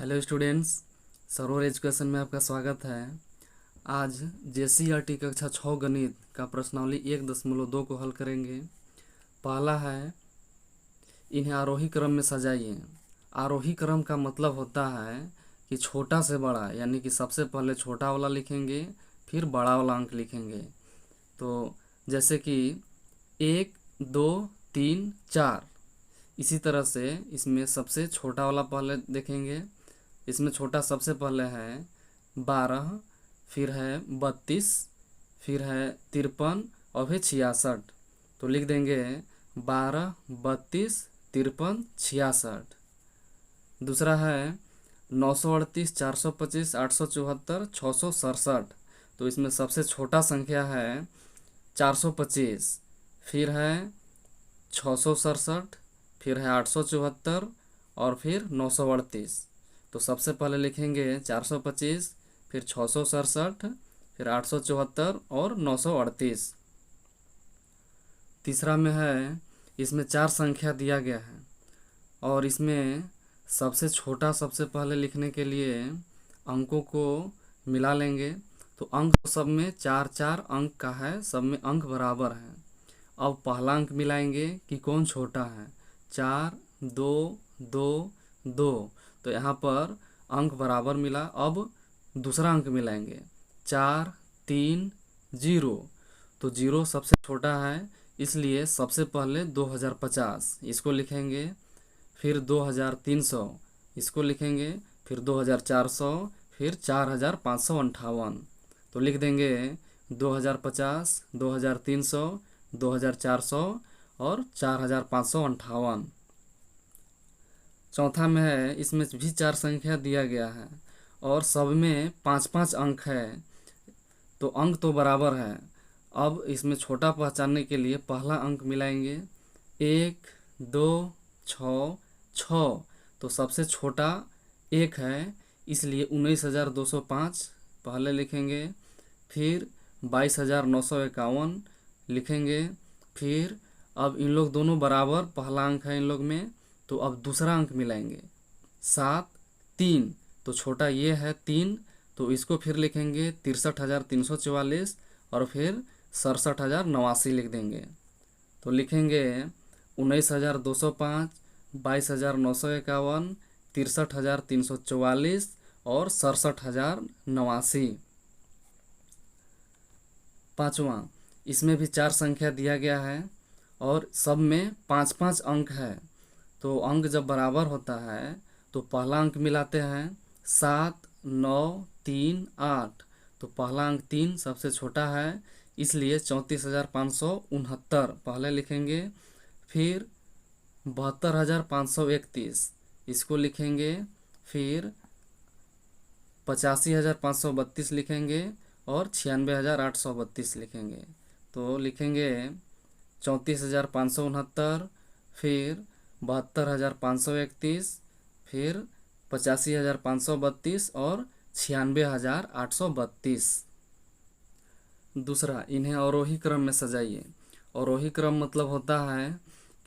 Hello students, सरोवर education में आपका स्वागत है। आज जेसीईआरटी कक्षा 6 गणित का प्रश्नावली 1.2 को हल करेंगे। पहला है, इन्हें आरोही क्रम में सजाइए। आरोही क्रम का मतलब होता है कि छोटा से बड़ा, यानी कि सबसे पहले छोटा वाला लिखेंगे फिर बड़ा वाला अंक लिखेंगे। तो जैसे कि 1, 2, 3, 4, इसी तरह से इसमें सबसे छोटा वाला पहले देखेंगे। इसमें छोटा सबसे पहले है 12, फिर है 32, फिर है 53 और फिर 66। तो लिख देंगे 12, 32, 53, 66। दूसरा है 938, 425, 874, 667। तो इसमें सबसे छोटा संख्या है 425, फिर है 667, फिर है 874 और फिर 938। तो सबसे पहले लिखेंगे 425, फिर 667, फिर 874 और 938। तीसरा में है, इसमें 4 संख्या दिया गया है और इसमें सबसे छोटा सबसे पहले लिखने के लिए अंकों को मिला लेंगे। तो अंक सब में 4-4 अंक का है, सब में अंक बराबर है। अब पहला अंक मिलाएंगे कि कौन छोटा है। 4, 2, 2, 2। तो यहाँ पर अंक बराबर मिला। अब दूसरा अंक मिलाएंगे 4, 3, 0। तो 0 सबसे छोटा है, इसलिए सबसे पहले 2050 इसको लिखेंगे, फिर 2300 इसको लिखेंगे, फिर 2400, फिर 4558। तो लिख देंगे 2050, 2300, 2400 और 4558। चौथा में है, इसमें भी 4 संख्या दिया गया है और सब में 5-5 अंक है। तो अंक तो बराबर है। अब इसमें छोटा पहचानने के लिए पहला अंक मिलाएंगे 1, 2, 6, 6। तो सबसे छोटा 1 है, इसलिए 19,205 पहले लिखेंगे, फिर 22,951 लिखेंगे। फिर अब इन लोग दोनों बराबर, पहला अंक है इन लोग में, तो अब दूसरा अंक मिलाएंगे 7, 3। तो छोटा ये है 3, तो इसको फिर लिखेंगे 63,344 और फिर 67,089 लिख देंगे। तो लिखेंगे 19,205, 22,951, 63,344 और 67,089। पाँचवा, इसमें भी 4 संख्या दिया गया है और सब में 5-5 अंक है। तो अंक जब बराबर होता है तो पहला अंक मिलाते हैं 7, 9, 3, 8। तो पहला अंक 3 सबसे छोटा है, इसलिए 34,569 पहले लिखेंगे, फिर 72,531 इसको लिखेंगे, फिर 85,532 लिखेंगे और 96,832 लिखेंगे। तो लिखेंगे 34,569, फिर 72,531, फिर 85,532 और 96,832। दूसरा, इन्हें अवरोही क्रम में सजाइए। अवरोही क्रम मतलब होता है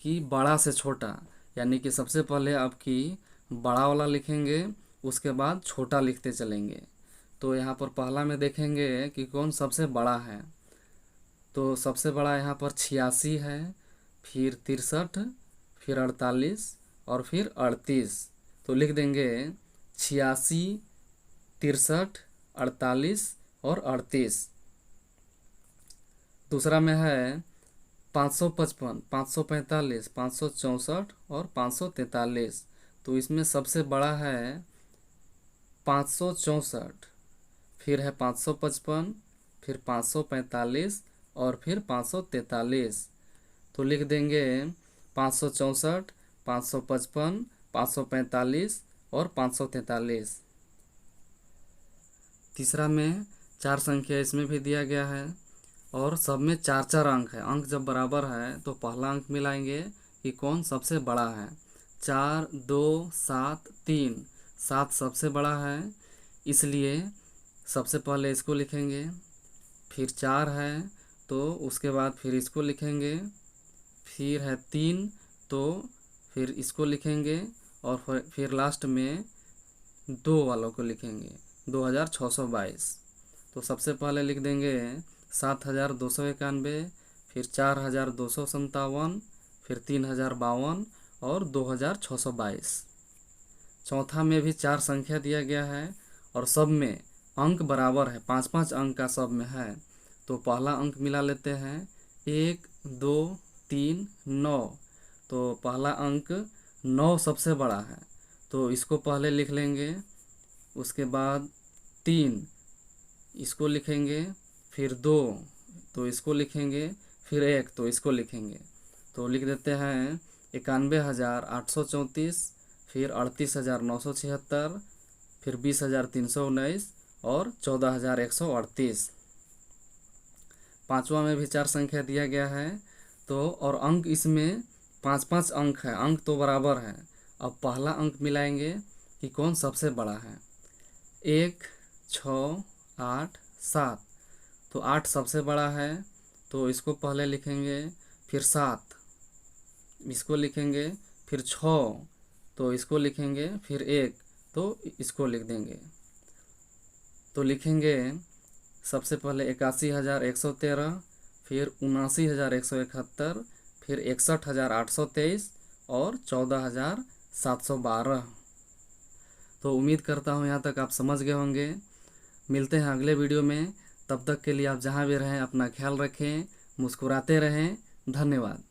कि बड़ा से छोटा, यानी कि सबसे पहले आपकी बड़ा वाला लिखेंगे, उसके बाद छोटा लिखते चलेंगे। तो यहाँ पर पहला में देखेंगे कि कौन सबसे बड़ा है। तो सबसे बड़ा यहाँ पर 86 है, फिर 63, फिर 48 और फिर 38। तो लिख देंगे 86, 63, 48 और 38। दूसरा में है 555, 545, 564 और 543। तो इसमें सबसे बड़ा है 564, फिर है 555, फिर 545 और फिर 543। तो लिख देंगे 564, 555, 545 और 543। तीसरा में 4 संख्या इसमें भी दिया गया है और सब में 4-4 अंक है। अंक जब बराबर है तो पहला अंक मिलाएंगे कि कौन सबसे बड़ा है। 4, 2, 7, 3। 7 सबसे बड़ा है, इसलिए सबसे पहले इसको लिखेंगे, फिर 4 है तो उसके बाद फिर इसको लिखेंगे, फिर है 3 तो फिर इसको लिखेंगे और फिर लास्ट में दो वालों को लिखेंगे 2622। तो सबसे पहले लिख देंगे 7291, फिर 4257, फिर 3052 और 2622। चौथा में भी 4 संख्या दिया गया है और सब में अंक बराबर है, 5-5 अंक का सब में है। तो पहला अंक मिला लेते हैं, 1 2 3 9। तो पहला अंक 9 सबसे बड़ा है, तो इसको पहले लिख लेंगे। उसके बाद 3 इसको लिखेंगे, फिर 2 तो इसको लिखेंगे, फिर 1 तो इसको लिखेंगे। तो लिख देते हैं 91,834, फिर 38,976, फिर 20,319 और 14,138। पांचवा में भी 4 संख्या दिया गया है, तो और अंक इसमें 5-5 अंक है, अंक तो बराबर है। अब पहला अंक मिलाएंगे कि कौन सबसे बड़ा है। 1 6 8 7, तो 8 सबसे बड़ा है, तो इसको पहले लिखेंगे, फिर 7 इसको लिखेंगे, फिर 6 तो इसको लिखेंगे, फिर 1 तो इसको लिख देंगे। तो लिखेंगे सबसे पहले 81,113, फिर 79,171, फिर 61,823 और 14,712। तो उम्मीद करता हूँ यहाँ तक आप समझ गए होंगे। मिलते हैं अगले वीडियो में, तब तक के लिए आप जहाँ भी रहें अपना ख्याल रखें, मुस्कुराते रहें। धन्यवाद।